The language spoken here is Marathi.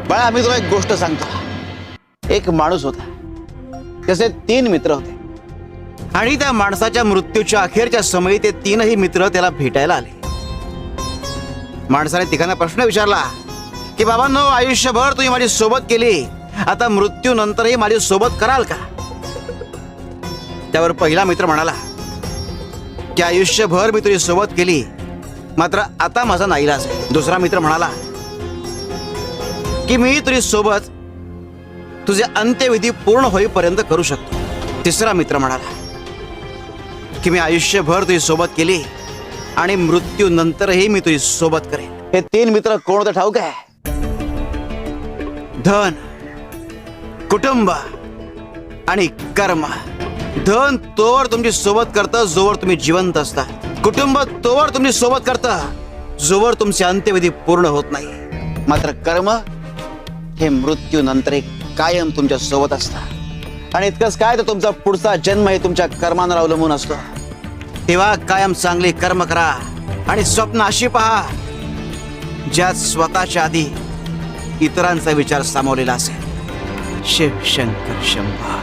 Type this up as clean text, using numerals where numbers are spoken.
बाळा, मी तुला एक गोष्ट सांगतो. एक माणूस होता, त्याचे 3 मित्र होते आणि त्या माणसाच्या मृत्यूच्या अखेरच्या समयी ते 3ही मित्र त्याला भेटायला आले. माणसाने तिघांना प्रश्न विचारला की बाबांनो, आयुष्यभर तुम्ही माझी सोबत केली, आता मृत्यूनंतरही माझी सोबत कराल का? त्यावर पहिला मित्र म्हणाला की आयुष्यभर मी तुझी सोबत केली, मात्र आता माझा नाईलाज आहे. दुसरा मित्र म्हणाला की मी तुझी सोबत तुझे अंत्यविधी पूर्ण होईपर्यंत करू शकतो. तिसरा मित्र म्हणाला की मी आयुष्यभर तुझी सोबत केली आणि मृत्यूनंतरही मी तुझी सोबत करेन. हे 3 मित्र कोण होते ठाऊक आहे? धन, कुटुंब आणि कर्म. धन तोवर तुमची सोबत करतं जोवर तुम्ही जिवंत असता. कुटुंब तोवर तुमची सोबत करतं जोवर तुमचे अंत्यविधी पूर्ण होत नाही. मात्र कर्म हे मृत्यूनंतर एक कायम तुमच्या सोबत असतं. आणि इतकंच काय, तर तुमचा पुढचा जन्म हे तुमच्या कर्मांवर अवलंबून असतो. तेव्हा कायम चांगली कर्म करा आणि स्वप्न अशी पहा ज्यात स्वतःच्या आधी इतरांचा विचार सामावलेला असेल. शिव शंकर शंभा.